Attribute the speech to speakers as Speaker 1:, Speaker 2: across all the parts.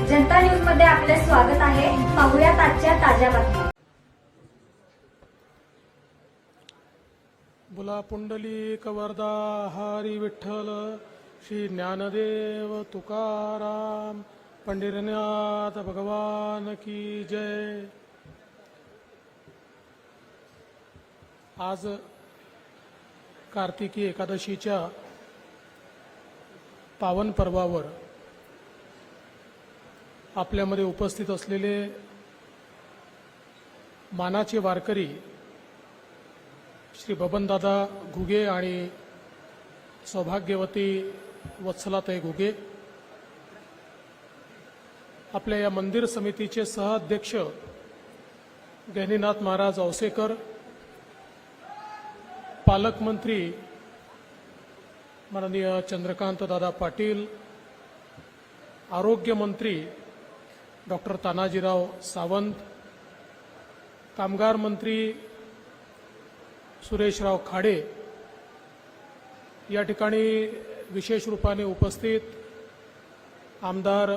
Speaker 1: जनता news मध्ये आपले स्वागत आहे। पाहूयात आजच्या ताज्या बातम्या।
Speaker 2: बोला पुंडलिक वरदा हरी विठ्ठल श्री ज्ञानदेव तुकाराम पंढरीनाथ भगवान की जय। आज कार्तिकी एकादशीच्या पावन पर्वावर आपल्यामध्ये उपस्थित असलेले मानाचे वारकरी श्री बबनदादा घुगे आणि सौभाग्यवती वत्सलाताई घुगे, आपल्या या मंदिर समितीचे सहअध्यक्ष गहिनीनाथ महाराज औसेकर, पालकमंत्री माननीय चंद्रकांत दादा पाटील, आरोग्य मंत्री डॉक्टर तानाजीराव सावंत, कामगार मंत्री सुरेशराव खाडे, या ठिकाणी विशेष रूपाने उपस्थित आमदार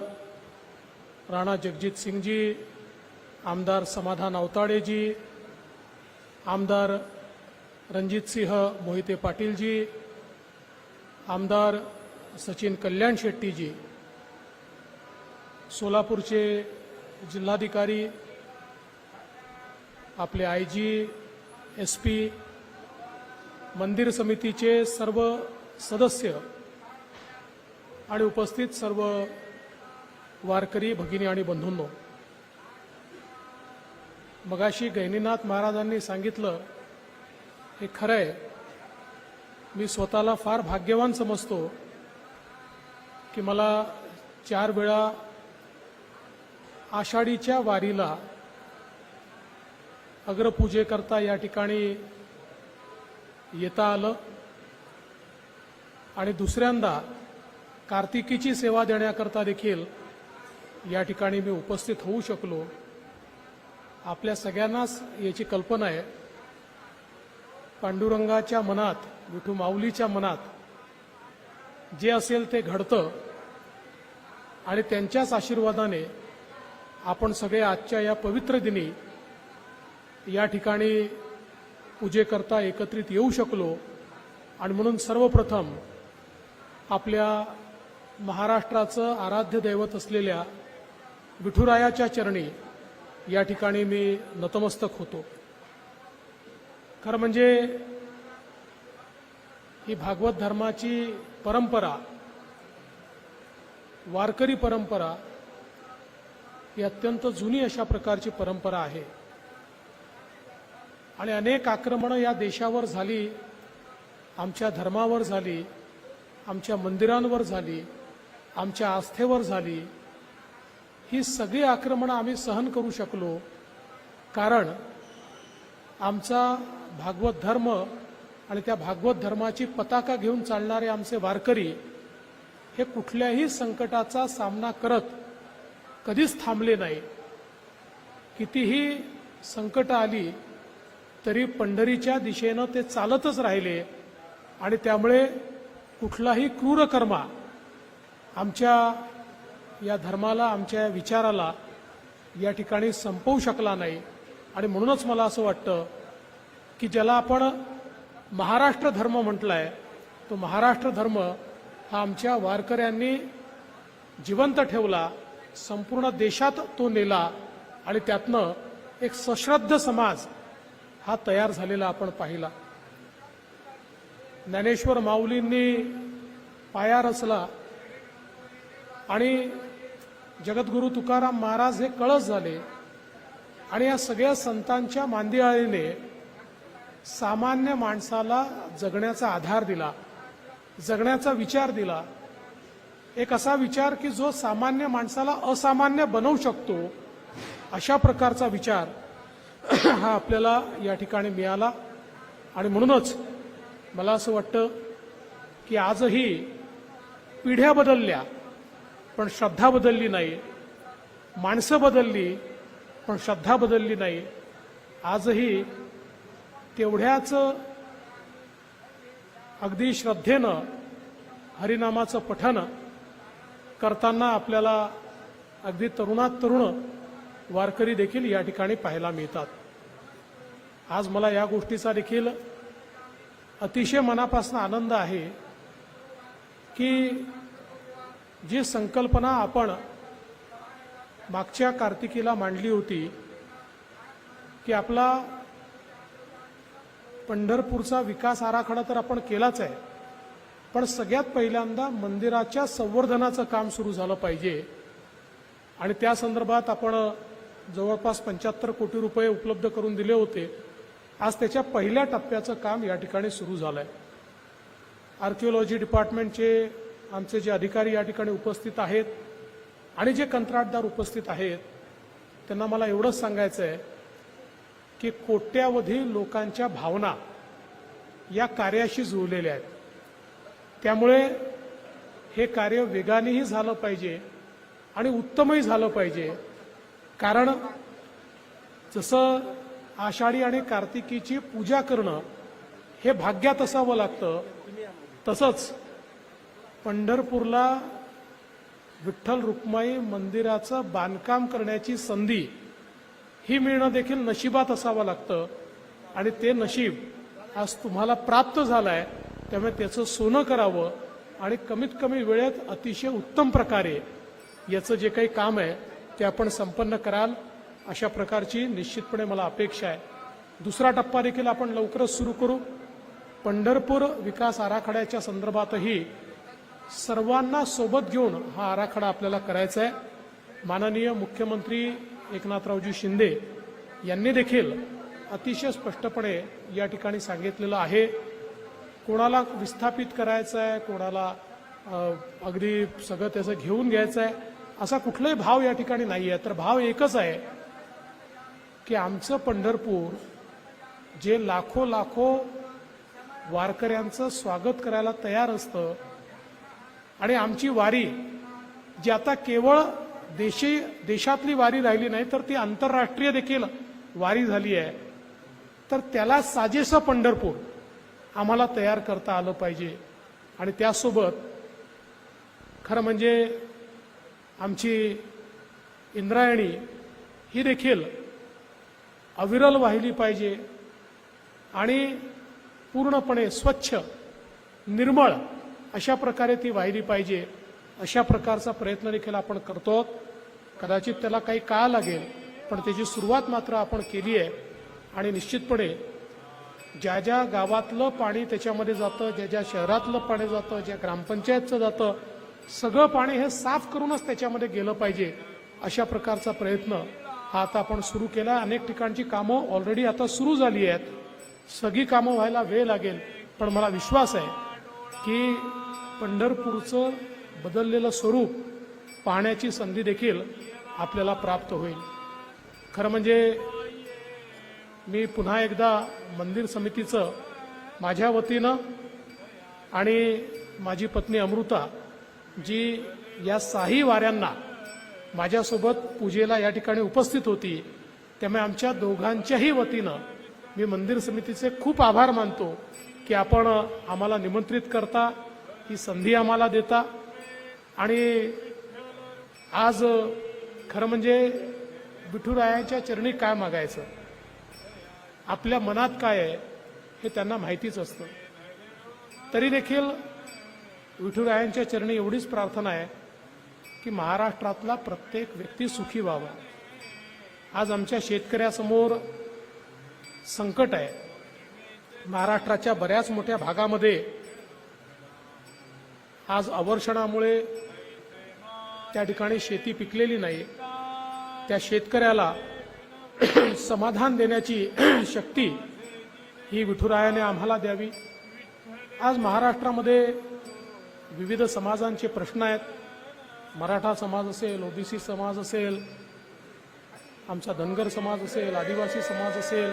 Speaker 2: राणा जगजीत सिंगजी, आमदार समाधान अवताडेजी, आमदार रणजित सिंह मोहिते पाटीलजी, आमदार सचिन कल्याण शेट्टीजी, सोलापूरचे जिल्हाधिकारी, आपले आयजी, एसपी, मंदिर समितीचे सर्व सदस्य आणि उपस्थित सर्व वारकरी भगिनी आणि बंधूंनो, मगाशी गहिनीनाथ महाराजांनी सांगितलं हे खरं आहे। मी स्वतःला फार भाग्यवान समजतो की मला 4 वेळा आषाढीच्या वारीला अग्रपूजेकरता या ठिकाणी येता आलं आणि दुसऱ्यांदा कार्तिकीची सेवा देण्याकरता देखील या ठिकाणी मी उपस्थित होऊ शकलो। आपल्या सगळ्यांनाच याची कल्पना आहे, पांडुरंगाच्या मनात, विठू माऊलीच्या मनात जे असेल ते घडतं आणि त्यांच्याच आशीर्वादाने आपण सगळे आजच्या या पवित्र दिनी या ठिकाणी पूजेकरता एकत्रित येऊ शकलो। आणि म्हणून सर्वप्रथम आपल्या महाराष्ट्राचं आराध्य दैवत असलेल्या विठुरायाच्या चरणी या ठिकाणी मी नतमस्तक होतो। खरं म्हणजे ही भागवत धर्माची परंपरा, वारकरी परंपरा ही अत्यंत जुनी अशा प्रकारची परंपरा आहे आणि अनेक आक्रमणं या देशावर झाली, आमच्या धर्मावर झाली, आमच्या मंदिरांवर झाली, आमच्या आस्थेवर झाली। ही सगळी आक्रमणं आम्ही सहन करू शकलो कारण आमचा भागवत धर्म आणि त्या भागवत धर्माची पताका घेऊन चालणारे आमचे वारकरी हे कुठल्याही संकटाचा सामना करत कधीच थांबले नाही। कितीही संकट आली तरी पंढरीच्या दिशेनं ते चालतच राहिले आणि त्यामुळे कुठलाही क्रूर कर्म आमच्या या धर्माला, आमच्या विचाराला या ठिकाणी संपवू शकला नाही। आणि म्हणूनच मला असं वाटतं की ज्याला आपण महाराष्ट्र धर्म म्हटलाय, तो महाराष्ट्र धर्म हा आमच्या वारकऱ्यांनी जिवंत ठेवला, संपूर्ण देशात तो नेला आणि त्यातनं एक सश्रद्ध समाज हा तयार झालेला आपण पाहिला। ज्ञानेश्वर माऊलींनी पाया रचला आणि जगद्गुरु तुकाराम महाराज हे कळस झाले आणि या सगळ्या संतांच्या मांदियाळीने सामान्य माणसाला जगण्याचा आधार दिला, जगण्याचा विचार दिला। एक असा विचार की जो सामान्य माणसाला असामान्य बनवू शकतो, अशा प्रकारचा विचार हा आपल्याला या ठिकाणी मिळाला। आणि म्हणूनच मला असं वाटतं की आजही पिढ्या बदलल्या पण श्रद्धा बदलली नाही, माणसं बदलली पण श्रद्धा बदलली नाही। आजही तेवढ्याच अगदी श्रद्धेनं हरिनामाचं पठण करताना आपल्याला अगदी तरुणात तरुण वारकरी देखील या ठिकाणी पाहायला मिळतात. आज मला या गोष्टीचा देखील अतिशय मनापासून आनंद आहे की जी संकल्पना आपण मागच्या कार्तिकीला मांडली होती की आपला पंढरपूरचा विकास आराखडा तर आपण केलाच आहे, पण सगळ्यात पहिल्यांदा मंदिराच्या संवर्धनाचं काम सुरू झालं पाहिजे आणि त्या संदर्भात आपण जवळपास 75 कोटी रुपये उपलब्ध करून दिले होते. आज त्याच्या पहिल्या टप्प्याचं काम या ठिकाणी सुरू झालं आहे. आर्किओलॉजी डिपार्टमेंटचे आमचे जे अधिकारी या ठिकाणी उपस्थित आहेत आणि जे कंत्राटदार उपस्थित आहेत त्यांना मला एवढंच सांगायचं आहे की कोट्यावधी लोकांच्या भावना या कार्याशी जुळलेल्या आहेत. त्यामुळे हे कार्य वेगानेही झालं पाहिजे आणि उत्तमही झालं पाहिजे. कारण जसं आषाढी आणि कार्तिकीची पूजा करणं हे भाग्यात असावं लागतं, तसंच पंढरपूरला विठ्ठल रुक्माई मंदिराचं बांधकाम करण्याची संधी ही मिळणं देखील नशिबात असावं लागतं आणि ते नशीब आज तुम्हाला प्राप्त झालं आहे. त्यामुळे त्याचं सोनं करावं आणि कमीत कमी वेळेत अतिशय उत्तम प्रकारे याचं जे काही काम आहे ते आपण संपन्न कराल अशा प्रकारची निश्चितपणे मला अपेक्षा आहे. दुसरा टप्पा देखील आपण लवकरच सुरू करू. पंढरपूर विकास आराखड्याच्या संदर्भातही सर्वांना सोबत घेऊन हा आराखडा आपल्याला करायचा आहे. माननीय मुख्यमंत्री एकनाथरावजी शिंदे यांनी देखील अतिशय स्पष्टपणे या ठिकाणी सांगितलेलं आहे. कोणाला विस्थापित करायचं आहे, कोणाला अगदी सगळं त्याचं घेऊन घ्यायचं आहे असा कुठलाही भाव या ठिकाणी नाही आहे. तर भाव एकच आहे की आमचं पंढरपूर जे लाखो लाखो वारकऱ्यांचं स्वागत करायला तयार असतं आणि आमची वारी जी आता केवळ देशातली वारी राहिली नाही तर ती आंतरराष्ट्रीय देखील वारी झाली आहे, तर त्याला साजेसं पंढरपूर आम्हाला तयार करता आलं पाहिजे. आणि त्यासोबत खरं म्हणजे आमची इंद्रायणी ही देखील अविरल वाहिली पाहिजे आणि पूर्णपणे स्वच्छ निर्मळ अशा प्रकारे ती वाहिली पाहिजे. अशा प्रकारचा प्रयत्न देखील आपण करतो. कदाचित त्याला काही काळ लागेल, पण त्याची सुरुवात मात्र आपण केली आहे. आणि निश्चितपणे ज्या ज्या गावातलं पाणी त्याच्यामध्ये जातं, ज्या ज्या शहरातलं पाणी जातं, ज्या ग्रामपंचायतचं जातं, सगळं पाणी हे साफ करूनच त्याच्यामध्ये गेलं पाहिजे. अशा प्रकारचा प्रयत्न हा आता आपण सुरू केला. अनेक ठिकाणची कामं ऑलरेडी आता सुरू झाली आहेत. सगळी कामं व्हायला वेळ लागेल, पण मला विश्वास आहे की पंढरपूरचं बदललेलं स्वरूप पाहण्याची संधी देखील आपल्याला प्राप्त होईल. खरं म्हणजे मी पुन्हा एकदा मंदिर समितीचं माझ्या वतीनं आणि माझी पत्नी अमृता जी या 6 वाऱ्यांना माझ्यासोबत पूजेला या ठिकाणी उपस्थित होती, त्यामुळे आमच्या दोघांच्याही वतीनं मी मंदिर समितीचे खूप आभार मानतो की आपण आम्हाला निमंत्रित करता, ही संधी आम्हाला देता. आणि आज खरं म्हणजे विठुरायाच्या चरणी काय मागायचं, आपल्या मनात काय आहे हे त्यांना माहितीच असतं. तरी देखील विठुरायांच्या चरणी एवढीच प्रार्थना आहे की महाराष्ट्रातला प्रत्येक व्यक्ती सुखी व्हावा. आज आमच्या शेतकऱ्यासमोर संकट आहे. महाराष्ट्राच्या बऱ्याच मोठ्या भागामध्ये आज अवर्षणामुळे त्या ठिकाणी शेती पिकलेली नाही. त्या शेतकऱ्याला समाधान देण्याची शक्ती ही विठुरायाने आम्हाला द्यावी. आज महाराष्ट्रामध्ये विविध समाजांचे प्रश्न आहेत. मराठा समाज असेल, ओबीसी समाज असेल, आमचा धनगर समाज असेल, आदिवासी समाज असेल.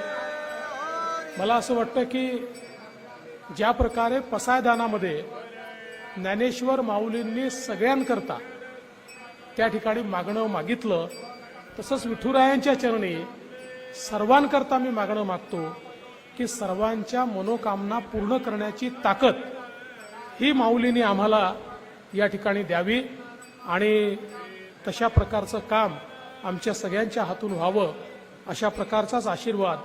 Speaker 2: मला असं वाटतं की ज्या प्रकारे पसायदानामध्ये ज्ञानेश्वर माऊलींनी सगळ्यांकरता त्या ठिकाणी मागणं मागितलं, तसंच विठुरायांच्या चरणी सर्वांकरता मी मागणं मागतो की सर्वांच्या मनोकामना पूर्ण करण्याची ताकद ही माऊलींनी आम्हाला या ठिकाणी द्यावी. आणि तशा प्रकारचं काम आमच्या सगळ्यांच्या हातून व्हावं, अशा प्रकारचाच आशीर्वाद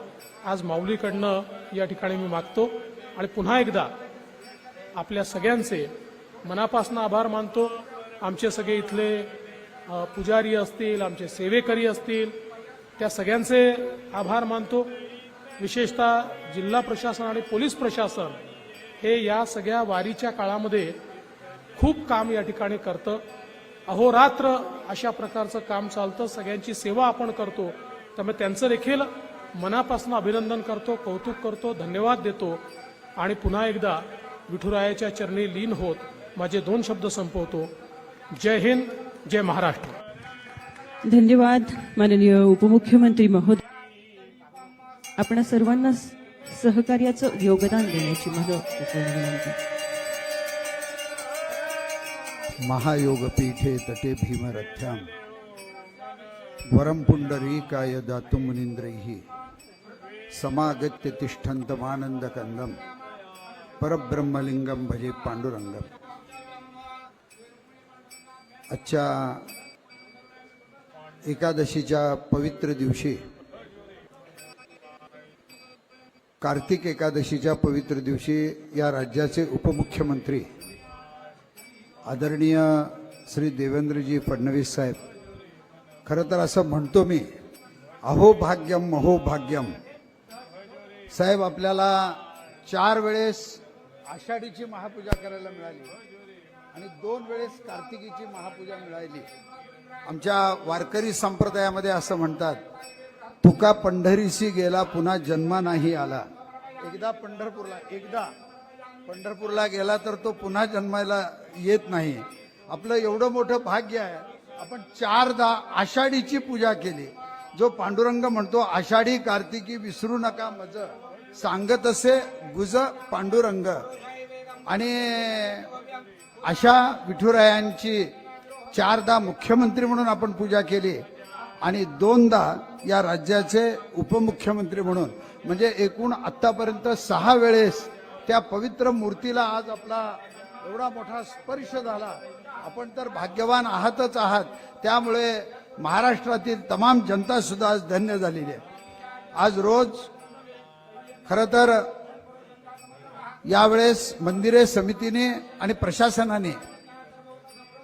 Speaker 2: आज माऊलीकडनं या ठिकाणी मी मागतो. आणि पुन्हा एकदा आपल्या सगळ्यांचे मनापासून आभार मानतो. आमचे सगळे इथले पुजारी असतील, आमचे सेवेकरी असतील, त्या सगळ्यांचे आभार मानतो. विशेषतः जिल्हा प्रशासन आणि पोलीस प्रशासन हे या सगळ्या वारीच्या काळामध्ये खूप काम या ठिकाणी करतं. अहोरात्र अशा प्रकारचं काम चालतं. सगळ्यांची सेवा आपण करतो. त्यामुळे त्यांचं देखील मनापासून अभिनंदन करतो, कौतुक करतो, धन्यवाद देतो. आणि पुन्हा एकदा विठुरायाच्या चरणी लीन होत माझे 2 शब्द संपवतो. जय हिंद, जय महाराष्ट्र.
Speaker 3: धन्यवाद माननीय उपमुख्यमंत्री महोदय. आपण सर्वांना सहकार्याचं योगदान देण्याची मला विनंती.
Speaker 4: महायोगपीठे तटे भीमरथ्यां वरं पुंडरीकाय दातुं मुनीन्द्रैः समागत्य तिष्ठन्तमानन्दकन्दं परब्रह्मलिंगं भजे पांडुरंगम. आजच्या एकादशीच्या पवित्र दिवशी, कार्तिक एकादशीच्या पवित्र दिवशी या राज्याचे उपमुख्यमंत्री आदरणीय श्री देवेंद्रजी फडणवीस साहेब, खरं तर असं म्हणतो मी, अहो भाग्यम अहो भाग्यम. साहेब, आपल्याला 4 वेळेस आषाढीची महापूजा करायला मिळाली आणि 2 वेळेस कार्तिकीची महापूजा मिळाली. आमच्या वारकरी संप्रदायामध्ये असं म्हणतात, तुका पंढरीसी गेला पुन्हा जन्मा नाही आला. एकदा पंढरपूरला गेला तर तो पुन्हा जन्मायला येत नाही. आपलं एवढं मोठं भाग्य आहे, आपण 4दा आषाढीची पूजा केली. जो पांडुरंग म्हणतो, आषाढी कार्तिकी विसरू नका मज, सांगत असे गुज पांडुरंग. आणि अशा विठुरायांची 4दा मुख्यमंत्री म्हणून आपण पूजा केली आणि 2दा या राज्याचे उपमुख्यमंत्री म्हणून, म्हणजे एकूण आतापर्यंत 6 वेळेस त्या पवित्र मूर्तीला आज आपला एवढा मोठा स्पर्श झाला. आपण तर भाग्यवान आहातच आहात. त्यामुळे महाराष्ट्रातील तमाम जनता सुद्धा आज धन्य झालेली आहे. आज रोज खरं तर यावेळेस मंदिरे समितीने आणि प्रशासनाने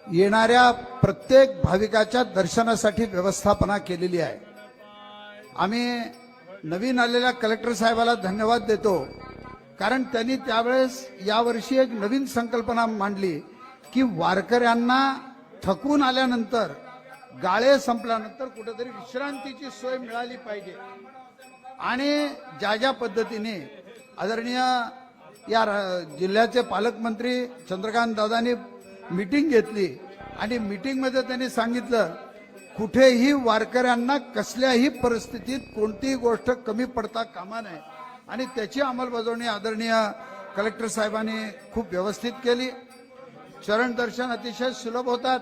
Speaker 4: येणाऱ्या प्रत्येक भाविकाच्या दर्शनासाठी व्यवस्थापना केलेली आहे. आम्ही नवीन आलेल्या कलेक्टर साहेबाला धन्यवाद देतो, कारण त्यांनी त्यावेळेस यावर्षी एक नवीन संकल्पना मांडली की वारकऱ्यांना थकून आल्यानंतर, गाळे संपल्यानंतर कुठेतरी विश्रांतीची सोय मिळाली पाहिजे. आणि ज्या पद्धतीने आदरणीय या जिल्ह्याचे पालकमंत्री चंद्रकांत दादांनी मीटिंग घेतली आणि मीटिंगमध्ये त्यांनी सांगितलं, कुठेही वारकऱ्यांना कसल्याही परिस्थितीत कोणतीही गोष्ट कमी पडता कामा नये. आणि त्याची अंमलबजावणी आदरणीय कलेक्टर साहेबांनी खूप व्यवस्थित केली. चरण दर्शन अतिशय सुलभ होतात.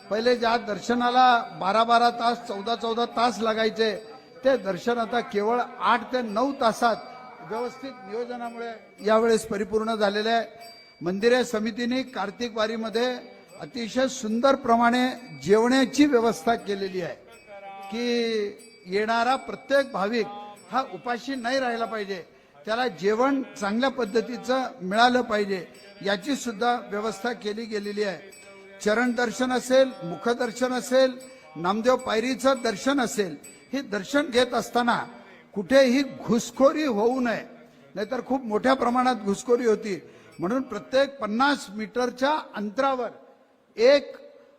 Speaker 4: पहिले ज्या दर्शनाला 12-12 तास 14-14 तास लागायचे, ते दर्शन आता केवळ 8 ते 9 तासात व्यवस्थित नियोजनामुळे यावेळेस परिपूर्ण झालेले आहे. मंदिरे समितीने कार्तिक वारीमध्ये अतिशय सुंदर प्रमाणे जेवणाची व्यवस्था केलेली आहे की येणारा प्रत्येक भाविक हा उपाशी नाही राहिला पाहिजे, त्याला जेवण चांगल्या पद्धतीचं मिळालं पाहिजे, याची सुद्धा व्यवस्था केली गेलेली आहे. चरण दर्शन असेल, मुखदर्शन असेल, नामदेव पायरीचं दर्शन असेल, हे दर्शन घेत असताना कुठेही घुसखोरी होऊ नये, नाहीतर खूप मोठ्या प्रमाणात घुसखोरी होती. म्हणून प्रत्येक 50 मीटरच्या अंतरावर एक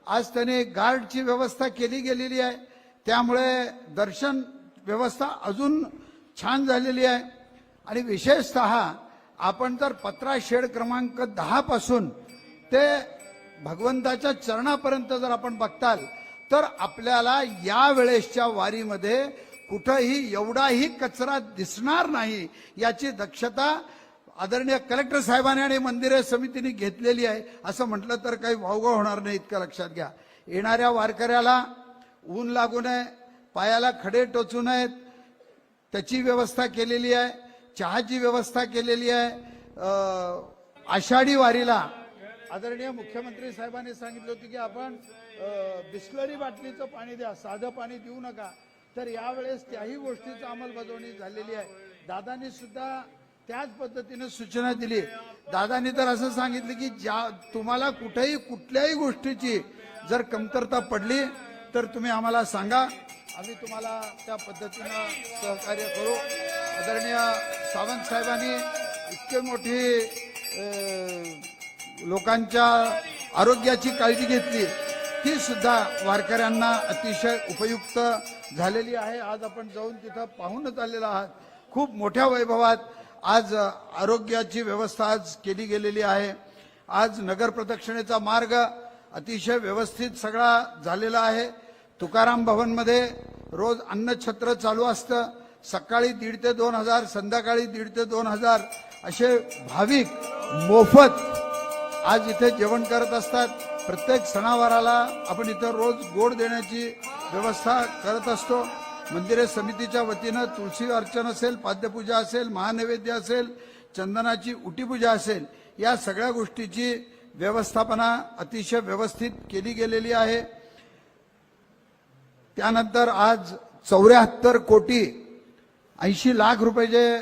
Speaker 4: आज त्याने गार्डची व्यवस्था केली गेलेली आहे. त्यामुळे दर्शन व्यवस्था अजून छान झालेली आहे. आणि विशेषतः आपण तर पत्रा शेड क्रमांक 10 पासून ते भगवंताच्या चरणापर्यंत जर आपण बघताल तर आपल्याला या वेळेसच्या वारीमध्ये कुठेही एवढाही कचरा दिसणार नाही, याची दक्षता आदरणीय कलेक्टर साहेबांनी आणि मंदिरे समितीने घेतलेली आहे. असं म्हटलं तर काही वावगं होणार नाही, इतकं लक्षात घ्या. येणाऱ्या वारकऱ्याला ऊन लागू नये, पायाला खडे टोचू नयेत, त्याची व्यवस्था केलेली आहे. चहाची व्यवस्था केलेली आहे. आषाढी वारीला आदरणीय मुख्यमंत्री साहेबांनी सांगितलं होतं की आपण बिस्लरी बाटलीचं पाणी द्या, साधं पाणी देऊ नका. तर यावेळेस त्याही गोष्टीची अंमलबजावणी झालेली आहे. दादांनी सुद्धा त्याच पद्धतीने सूचना दिली. दादांनी तर असं सांगितलं की तुम्हाला कुठेही कुठल्याही गोष्टीची जर कमतरता पडली तर तुम्ही आम्हाला सांगा, आम्ही तुम्हाला त्या पद्धतीनं सहकार्य करू. आदरणीय सावंत साहेबांनी इतके मोठी लोकांच्या आरोग्याची काळजी घेतली, ती सुद्धा वारकऱ्यांना अतिशय उपयुक्त झालेली आहे. आज आपण जाऊन तिथं पाहूनच आलेलो आहात. खूप मोठ्या वैभवात आज आरोग्याची व्यवस्था आज केली गेलेली आहे. आज नगर प्रदक्षिणेचा मार्ग अतिशय व्यवस्थित सगळा झालेला आहे. तुकाराम भवनमध्ये रोज अन्नछत्र चालू असतं. सकाळी 1,500 ते 2,000, संध्याकाळी 1,500 ते 2,000 असे भाविक मोफत आज इथे जेवण करत असतात. प्रत्येक सणावाराला आपण इथं रोज गोड देण्याची व्यवस्था करत असतो. मंदिरे समितीच्या वतीनं तुळशी अर्चन असेल, पाद्यपूजा असेल, महानैवेद्य असेल, चंदनाची उटीपूजा असेल, या सगळ्या गोष्टीची व्यवस्थापना अतिशय व्यवस्थित केली गेलेली आहे. त्यानंतर आज 74 कोटी 80 लाख रुपये जे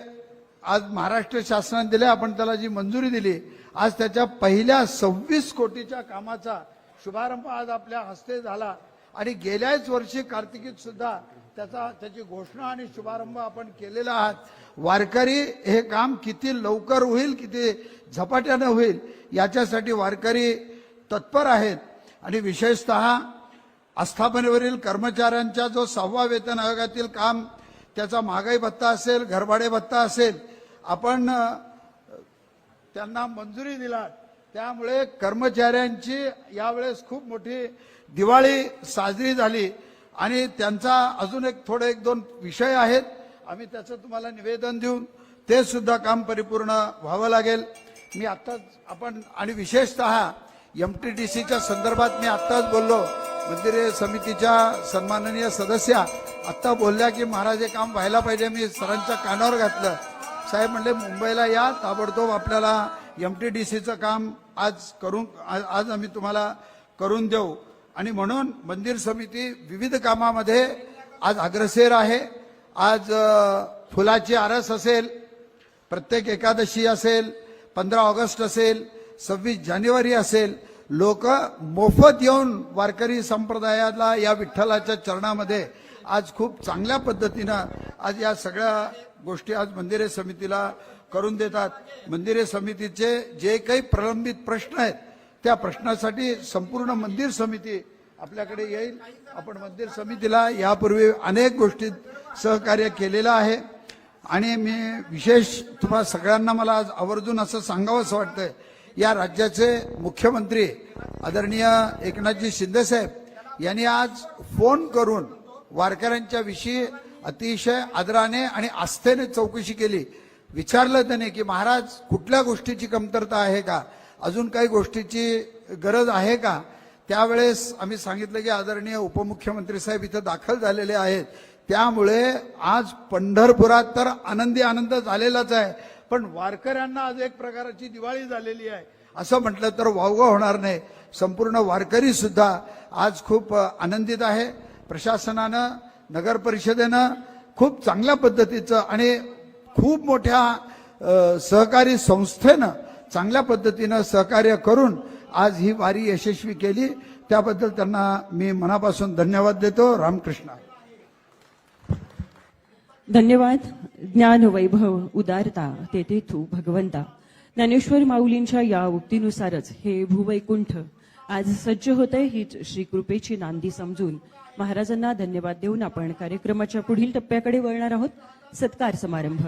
Speaker 4: आज महाराष्ट्र शासनाने दिले, आपण त्याला जी मंजुरी दिली, आज त्याच्या पहिल्या 26 कोटीच्या कामाचा शुभारंभ आज आपल्या हस्ते झाला. आणि गेल्याच वर्षी कार्तिकीत सुद्धा त्याची घोषणा आणि शुभारंभ आपण केलेला आहात. वारकरी हे काम किती लवकर होईल, किती झपाट्यानं होईल, याच्यासाठी वारकरी तत्पर आहेत. आणि विशेषतः आस्थापनेवरील कर्मचाऱ्यांच्या जो 6वा वेतन आयोगातील काम, त्याचा महागाई भत्ता असेल, घरभाडे भत्ता असेल, आपण त्यांना मंजुरी दिला. त्यामुळे कर्मचाऱ्यांची यावेळेस खूप मोठी दिवाळी साजरी झाली. आणि त्यांचा अजून एक दोन विषय आहेत, आम्ही त्याचं तुम्हाला निवेदन देऊन ते सुद्धा काम परिपूर्ण व्हावं लागेल. मी आत्ताच आपण आणि विशेषतः MTDCच्या संदर्भात मी आत्ताच बोललो. मंदिरे समितीच्या सन्माननीय सदस्या आत्ता बोलल्या की महाराज हे काम व्हायला पाहिजे. मी सरांच्या कानावर घातलं. साहेब म्हणले मुंबईला या, ताबडतोब आपल्याला MTDCचं काम आज आम्ही तुम्हाला करून देऊ. आणि म्हणून मंदिर समिती विविध कामामध्ये आज अग्रेसर आहे. आज फुलाची आरस असेल, प्रत्येक एकादशी असेल, 15 ऑगस्ट असेल, 26 जानेवारी असेल, लोक मोफत येऊन वारकरी संप्रदायाला या विठ्ठलाच्या चरणामध्ये आज खूप चांगल्या पद्धतीनं आज या सगळ्या गोष्टी आज मंदिरे समितीला करून देतात. मंदिरे समितीचे जे काही प्रलंबित प्रश्न आहेत, त्या प्रश्नासाठी संपूर्ण मंदिर समिती आपल्याकडे येईल. आपण मंदिर समितीला यापूर्वी अनेक गोष्टीत सहकार्य केलेलं आहे. आणि मी विशेष तुम्हाला सगळ्यांना मला आज आवर्जून असं सांगावं असं वाटतंय, या राज्याचे मुख्यमंत्री आदरणीय एकनाथजी शिंदे साहेब यांनी आज फोन करून वारकऱ्यांच्या विषयी अतिशय आदराने आणि आस्थेने चौकशी केली. विचारलं त्याने की महाराज कुठल्या गोष्टीची कमतरता आहे का, अजून काही गोष्टीची गरज आहे का. त्यावेळेस आम्ही सांगितलं की आदरणीय उपमुख्यमंत्री साहेब इथं दाखल झालेले आहेत. त्यामुळे आज पंढरपुरात तर आनंद झालेलाच आहे, पण वारकऱ्यांना आज एक प्रकारची दिवाळी झालेली आहे असं म्हटलं तर वावगं होणार नाही. संपूर्ण वारकरी सुद्धा आज खूप आनंदित आहे. प्रशासनानं, नगर परिषदेनं खूप चांगल्या पद्धतीचं आणि खूप मोठ्या सहकारी संस्थेनं चांगल्या पद्धतीनं सहकार्य करून आज ही वारी यशस्वी केली. त्याबद्दल त्यांना मी मनापासून धन्यवाद देतो. रामकृष्ण.
Speaker 3: धन्यवाद. ज्ञान वैभव उदारता तेथेथू भगवंता. ज्ञानेश्वर माऊलींच्या या उक्तीनुसारच हे भूवैकुंठ आज सज्ज होतंय. हीच श्रीकृपेची नांदी समजून महाराजांना धन्यवाद देऊन आपण कार्यक्रमाच्या पुढील टप्प्याकडे वळणार आहोत. सत्कार समारंभ.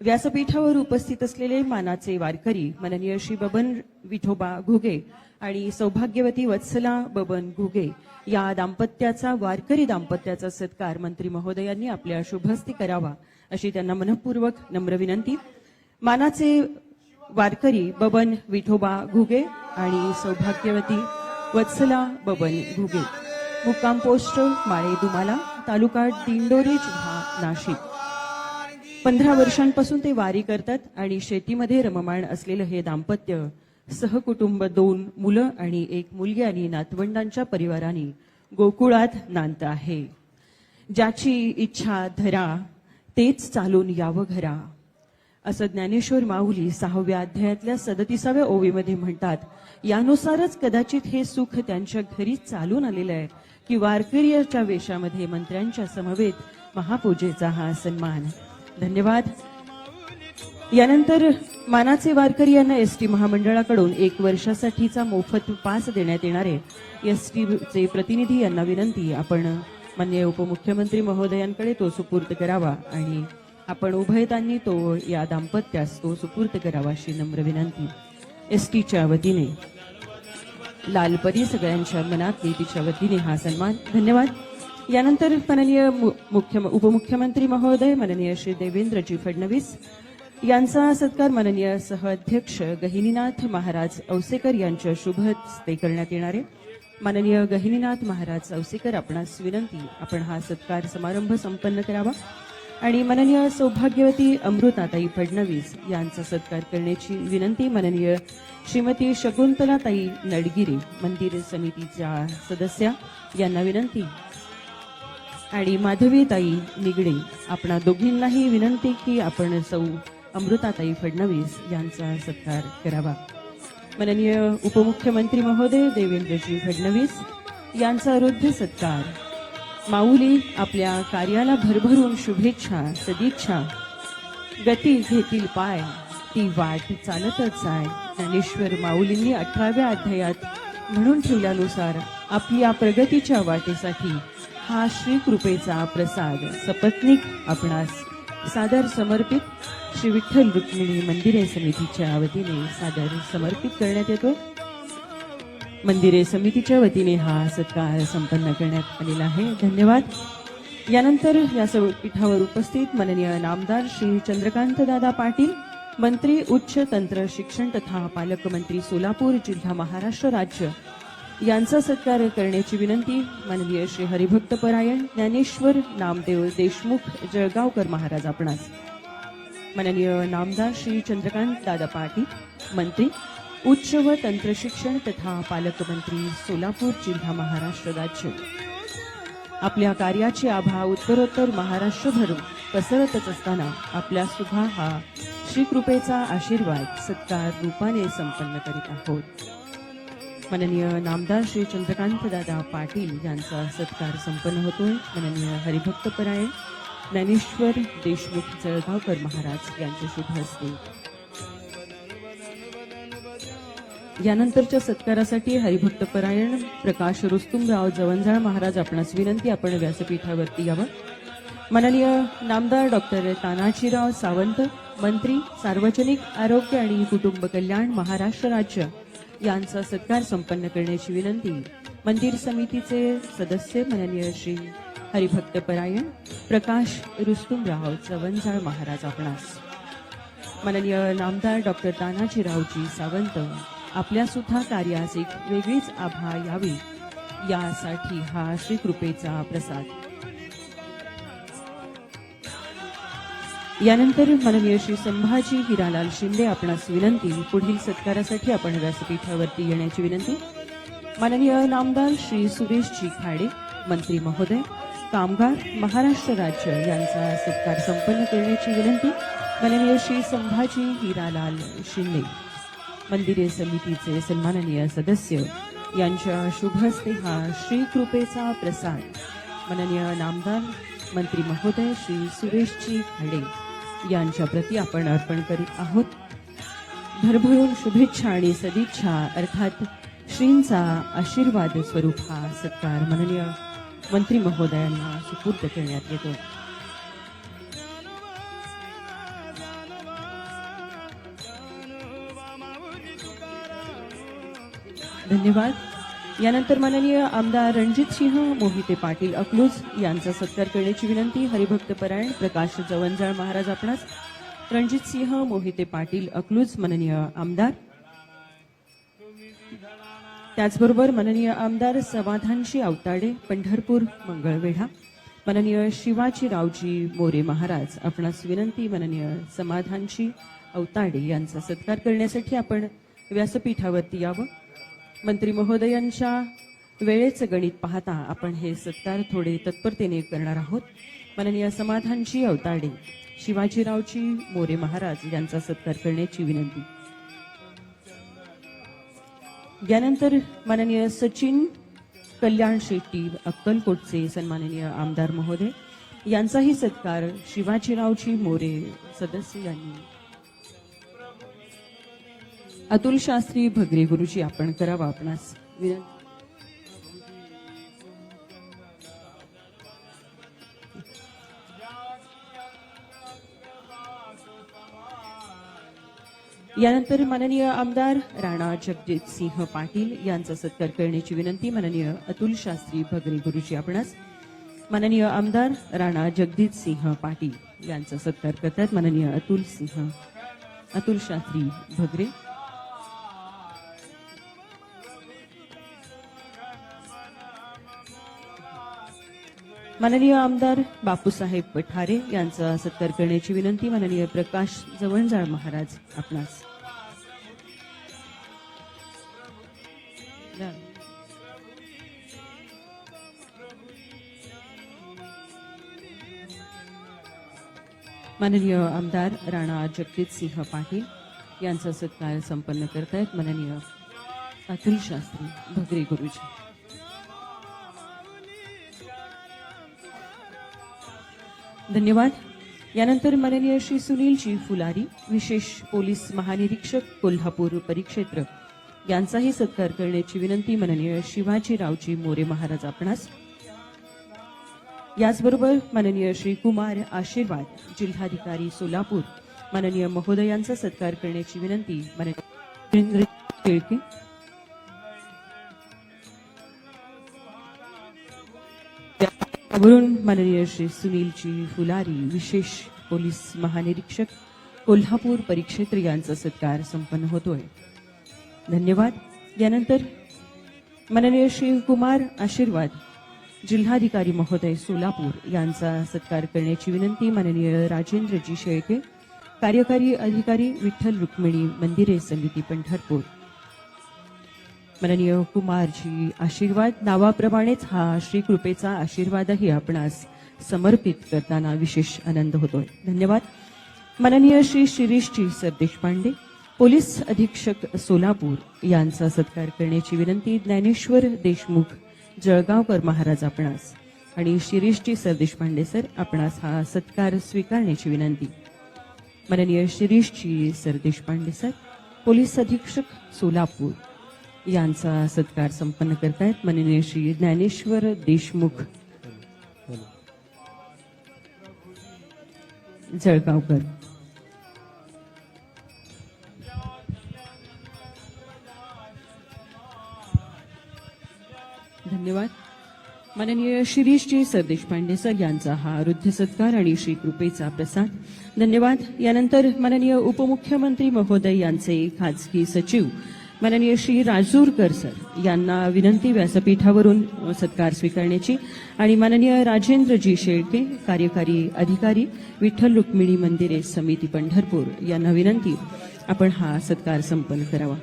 Speaker 3: व्यासपीठावर उपस्थित असलेले मानाचे वारकरी माननीय श्री बबन विठोबा घुगे आणि सौभाग्यवती वत्सला बबन घुगे या दाम्पत्याचा, वारकरी दाम्पत्याचा सत्कार मंत्री महोदयांनी आपल्या शुभहस्ती करावा अशी त्यांना मनःपूर्वक नम्र विनंती. मानाचे वारकरी बबन विठोबा घुगे आणि सौभाग्यवती वत्सला बबन घुगे, मुक्काम पोस्ट माळे दुमाला, तालुका दिंडोरी, जिल्हा नाशिक. 15 वर्षांपासून ते वारी करतात आणि शेतीमध्ये रममाण असलेलं हे दाम्पत्य सहकुटुंब 2 मुलं आणि 1 मुलगी आणि नातवंडांच्या परिवाराने गोकुळात नांद आहे. ज्याची इच्छा धरा तेच चालून यावं घरा, असं ज्ञानेश्वर माऊली 6व्या अध्यायातल्या 37व्या ओवीमध्ये म्हणतात. यानुसारच कदाचित हे सुख त्यांच्या घरी चालून आलेलं आहे की वारकरीच्या वेशामध्ये मंत्र्यांच्या समवेत महापूजेचा हा सन्मान. धन्यवाद. यानंतर मानाचे वारकरी यांना एसटी महामंडळाकडून 1 वर्षासाठीचा मोफत पास देण्यात येणार आहे. एसटीचे प्रतिनिधी यांना विनंती, आपण माननीय उपमुख्यमंत्री महोदयांकडे तो सुपूर्द करावा आणि आपण उभयतांनी तो या दाम्पत्यास तो सुपूर्द करावा अशी नम्र विनंती. एसटीच्या वतीने लालपरी सगळ्यांच्या मनात नीतीच्या वतीने हा सन्मान. धन्यवाद. यानंतर माननीय उपमुख्यमंत्री महोदय माननीय श्री देवेंद्रजी फडणवीस यांचा सत्कार माननीय सहअध्यक्ष गहिनीनाथ महाराज औसेकर यांच्या शुभ हस्ते करण्यात येणार आहे. माननीय गहिनीनाथ महाराज औसेकर, आपणास विनंती, आपण हा सत्कार समारंभ संपन्न करावा आणि माननीय सौभाग्यवती अमृताताई फडणवीस यांचा सत्कार करण्याची विनंती. माननीय श्रीमती शकुंतलाताई नडगिरे मंदिर समितीच्या सदस्या यांना विनंती आणि माधवीताई निगडे, आपणा दोघींनाही विनंती की आपण सौ अमृताताई फडणवीस यांचा सत्कार करावा. माननीय उपमुख्यमंत्री महोदय देवेंद्रजी फडणवीस यांचा हृदय सत्कार. माऊली आपल्या कार्याला भरभरून शुभेच्छा सदिच्छा, गती घेतील पाय ती वाट चालतच आहे. ज्ञानेश्वर माऊलींनी 18व्या अध्यायात म्हणून ठेवल्यानुसार आपल्या प्रगतीच्या वाटेसाठी हा श्रीकृपेचा प्रसाद सपत्नीक आपणास सादर समर्पित श्री विठ्ठल रुक्मिणी मंदिरे समितीच्या वतीने सादर समर्पित करण्यात येतोय. मंदिरे समितीच्या वतीने हा सत्कार संपन्न करण्यात आलेला आहे. धन्यवाद. यानंतर या पीठावर उपस्थित माननीय नामदार श्री चंद्रकांत दादा पाटील, मंत्री उच्च तंत्र शिक्षण तथा पालकमंत्री सोलापूर जिल्हा महाराष्ट्र राज्य यांचा सत्कार करण्याची विनंती. माननीय श्री हरिभक्त परायण ज्ञानेश्वर नामदेव देशमुख जळगावकर महाराज आपणास. माननीय नामदार श्री चंद्रकांत दादा पाटील, मंत्री उच्च व तंत्र शिक्षण तथा पालकमंत्री सोलापूर जिल्हा महाराष्ट्र राज्य, आपल्या कार्याची आभा उत्तरोत्तर महाराष्ट्रभर पसरतच असताना आपल्या सुद्धा हा श्रीकृपेचा आशीर्वाद सत्कार रूपाने संपन्न करीत आहोत. माननीय नामदार श्री चंद्रकांत दादा पाटील यांचा सत्कार संपन्न होतोय. माननीय हरिभक्त परायण ज्ञानेश्वर देशमुख जळगावकर महाराज यांच्या शुभ हस्ते. यानंतरच्या सत्कारासाठी हरिभक्त परायण प्रकाश रुस्तुमराव जवंजाळ महाराज आपणास विनंती, आपण व्यासपीठावरती यावं. माननीय नामदार डॉक्टर तानाजीराव सावंत, मंत्री सार्वजनिक आरोग्य आणि कुटुंब कल्याण महाराष्ट्र राज्य यांचा सत्कार संपन्न करण्याची विनंती. मंदिर समितीचे सदस्य माननीय श्री हरिभक्त परायण प्रकाश रुस्तुमराव जवंजाळ महाराज आपणास. माननीय नामदार डॉक्टर तानाजीरावजी सावंत, आपल्या सुद्धा कार्यास एक वेगळीच आभा यावी यासाठी हा श्रीकृपेचा प्रसाद. यानंतर माननीय श्री संभाजी हिरालाल शिंदे आपणास विनंती, पुढील सत्कारासाठी आपण व्यासपीठावरती येण्याची विनंती. माननीय नामदार श्री सुरेशजी खाडे, मंत्री महोदय कामगार महाराष्ट्र राज्य यांचा सत्कार संपन्न करण्याची विनंती. माननीय श्री संभाजी हिरालाल शिंदे, मंदिरे समितीचे सन्माननीय सदस्य यांच्या शुभ हस्ते हा श्रीकृपेचा प्रसाद माननीय नामदार मंत्री महोदय श्री सुरेशजी खाडे यांच्या प्रती आपण अर्पण करीत आहोत. भरभरून शुभेच्छा आणि सदिच्छा अर्थात श्रींचा आशीर्वाद स्वरूप हा सत्कार माननीय मंत्री महोदयांना सुपूर्द करण्यात येतो. धन्यवाद. यानंतर माननीय आमदार रणजितसिंह मोहिते पाटील अकलूज यांचा सत्कार करण्याची विनंती. हरिभक्त परायण प्रकाश जवंजाळ महाराज आपणास. रणजितसिंह मोहिते पाटील अकलूज माननीय आमदार. त्याचबरोबर माननीय आमदार समाधानजी अवताडे पंढरपूर मंगळवेढा. माननीय शिवाजीरावजी मोरे महाराज आपणास विनंती. माननीय समाधानजी अवताडे यांचा सत्कार करण्यासाठी आपण व्यासपीठावरती यावं. मंत्री महोदयांच्या वेळेचं गणित पाहता आपण हे सत्कार थोडे तत्परतेने करणार आहोत. माननीय समाधानजी अवताडे, शिवाजीरावजी मोरे महाराज यांचा सत्कार करण्याची विनंती. यानंतर माननीय सचिन कल्याण शेट्टी अक्कलकोटचे सन्माननीय आमदार महोदय यांचाही सत्कार शिवाजीरावजी मोरे सदस्य यांनी. अतुल शास्त्री भगरे गुरुजी आपण करावा आपणास विनंती. यानंतर माननीय आमदार राणा जगजित सिंह पाटील यांचा सत्कार करण्याची विनंती. माननीय अतुल शास्त्री भगरे गुरुजी आपणास. माननीय आमदार राणा जगजित सिंह पाटील यांचा सत्कार करतात. माननीय अतुल शास्त्री भगरे. माननीय आमदार बापूसाहेब पठारे यांचा सत्कार करण्याची विनंती. माननीय प्रकाश जवळजाळ महाराज आपणास. माननीय आमदार राणा जगजित सिंह पाटील यांचा सत्कार संपन्न करतायत माननीय अतुल शास्त्री भगरे गुरुजी. धन्यवाद. यानंतर माननीय श्री सुनीलजी फुलारी, विशेष पोलीस महानिरीक्षक कोल्हापूर परिक्षेत्र यांचाही सत्कार करण्याची विनंती. माननीय शिवाजीरावजी मोरे महाराज आपणास. याचबरोबर माननीय श्री कुमार आशीर्वाद, जिल्हाधिकारी सोलापूर, माननीय महोदयांचा सत्कार करण्याची विनंती. माननीय शेळके. वरून माननीय श्री सुनीलजी फुलारी, विशेष पोलीस महानिरीक्षक कोल्हापूर परिक्षेत्र यांचा सत्कार संपन्न होतोय. धन्यवाद. यानंतर माननीय श्री कुमार आशीर्वाद, जिल्हाधिकारी महोदय सोलापूर यांचा सत्कार करण्याची विनंती. माननीय राजेंद्रजी शेळके, कार्यकारी अधिकारी विठ्ठल रुक्मिणी मंदिरे समिती पंढरपूर. माननीय कुमारजी आशीर्वाद, नावाप्रमाणेच हा श्रीकृपेचा आशीर्वादही आपणास समर्पित करताना विशेष आनंद होतोय. धन्यवाद. माननीय श्री शिरीषजी सरदेशपांडे, पोलीस अधीक्षक सोलापूर यांचा सत्कार करण्याची विनंती. ज्ञानेश्वर देशमुख जळगावकर महाराज आपणास आणि शिरीषजी सरदेशपांडे सर आपणास हा सत्कार स्वीकारण्याची विनंती. माननीय शिरीषजी सरदेशपांडे सर, पोलीस अधीक्षक सोलापूर यांचा सत्कार संपन्न करतायत माननीय श्री ज्ञानेश्वर देशमुख जळगावकर. धन्यवाद. माननीय शिरीषजी सरदेशपांडे सर यांचा हा वृद्ध सत्कार आणि श्रीकृपेचा प्रसाद. धन्यवाद. यानंतर माननीय उपमुख्यमंत्री महोदय यांचे खाजगी सचिव माननीय श्री राजूरकर सर यांना विनंती व्यासपीठावरून सत्कार स्वीकारण्याची. आणि माननीय राजेंद्रजी शेळके, कार्यकारी अधिकारी विठ्ठल रुक्मिणी मंदिरे समिती पंढरपूर यांना विनंती आपण हा सत्कार संपन्न करावा.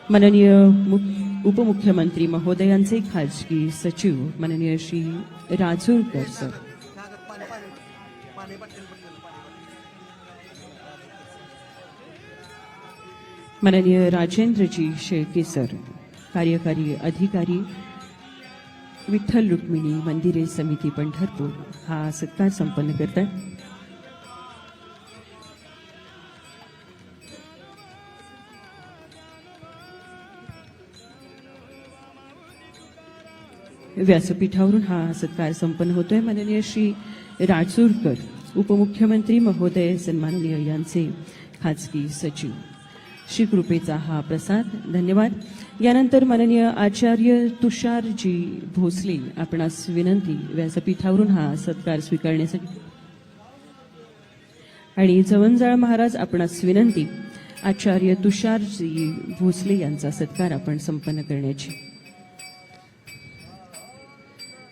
Speaker 3: माननीय उपमुख्यमंत्री महोदयांचे खाजगी सचिव माननीय श्री राजूरकर सर. माननीय राजेंद्रजी शेळके सर, कार्यकारी अधिकारी विठ्ठल रुक्मिणी मंदिरे समिती पंढरपूर हा सत्कार संपन्न करतात. व्यासपीठावरून हा सत्कार संपन्न होतोय. माननीय श्री राजूरकर उपमुख्यमंत्री महोदय सन्माननीय यांचे खाजगी सचिव, श्रीकृपेचा हा प्रसाद. धन्यवाद. यानंतर माननीय आचार्य तुषारजी भोसले आपणास विनंती व्यासपीठावरून हा सत्कार स्वीकारण्यासाठी. आणि जवळजाळ महाराज आपणास विनंती आचार्य तुषारजी भोसले यांचा सत्कार आपण संपन्न करण्याची.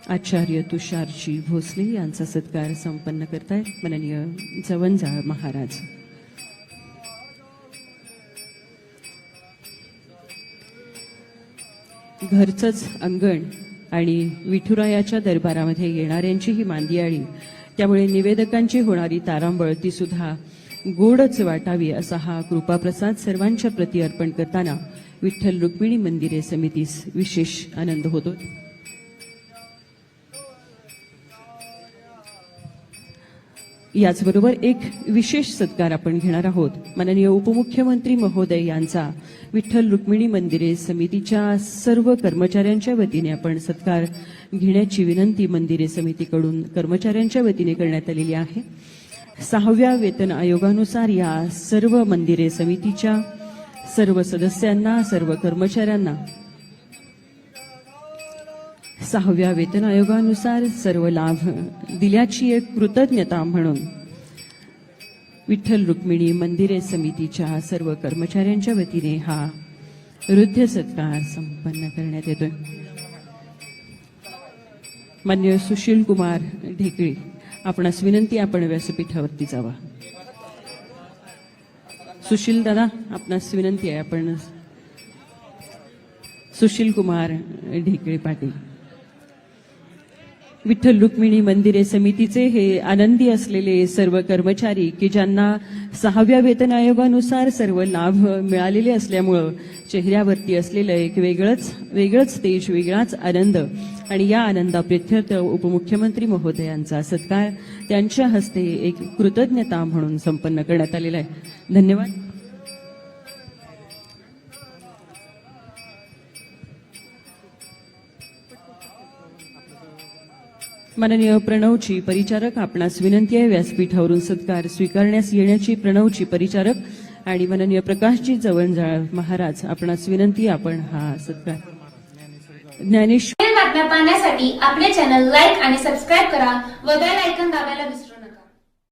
Speaker 3: आचार्य तुषारजी भोसले यांचा सत्कार संपन्न करतायत माननीय जवळजाळ महाराज. घरचंच अंगण आणि विठुरायाच्या दरबारामध्ये येणाऱ्यांची ही मांदियाळी, त्यामुळे निवेदकांची होणारी तारांबळ ती सुद्धा गोडच वाटावी असा हा कृपाप्रसाद सर्वांच्या प्रती अर्पण करताना विठ्ठल रुक्मिणी मंदिरे समितीस विशेष आनंद होतो. याचबरोबर एक विशेष सत्कार आपण घेणार आहोत. माननीय उपमुख्यमंत्री महोदय यांचा विठ्ठल रुक्मिणी मंदिरे समितीच्या सर्व कर्मचाऱ्यांच्या वतीने आपण सत्कार घेण्याची विनंती मंदिरे समितीकडून कर्मचाऱ्यांच्या वतीने करण्यात आलेली आहे. 6व्या वेतन आयोगानुसार या सर्व मंदिरे समितीच्या सर्व सदस्यांना, सर्व कर्मचाऱ्यांना 6व्या वेतन आयोगानुसार सर्व लाभ दिल्याची एक कृतज्ञता म्हणून विठ्ठल रुक्मिणी मंदिरे समितीच्या सर्व कर्मचाऱ्यांच्या वतीने हा हृदय सत्कार संपन्न करण्यात येतोय. मान्य सुशील कुमार ढेकळे, आपणास विनंती, आपण व्यासपीठावरती जावा. सुशील दादा, आपणास विनंती आहे, आपण सुशील कुमार ढेकळे पाटील. विठ्ठल रुक्मिणी मंदिरे समितीचे हे आनंदी असलेले सर्व कर्मचारी की ज्यांना 6व्या वेतन आयोगानुसार सर्व लाभ मिळालेले असल्यामुळं चेहऱ्यावरती असलेलं एक वेगळंच तेज, वेगळाच आनंद, आणि या आनंदाप्रित्यर्थ उपमुख्यमंत्री महोदयांचा सत्कार त्यांच्या हस्ते एक कृतज्ञता म्हणून संपन्न करण्यात आलेला आहे. धन्यवाद. माननीय प्रणवची परिचारक, आपणास विनंती आहे व्यासपीठावरून सत्कार स्वीकारण्यास येण्याची. प्रणवची परिचारक आणि माननीय प्रकाशजी जवळजाळ महाराज, आपणास विनंती, आपण हा सत्कार. ज्ञानेश्वर
Speaker 1: बातम्या पाहण्यासाठी आपले चॅनल लाईक आणि सबस्क्राईब करा व बेल आयकॉन दाबायला विसरू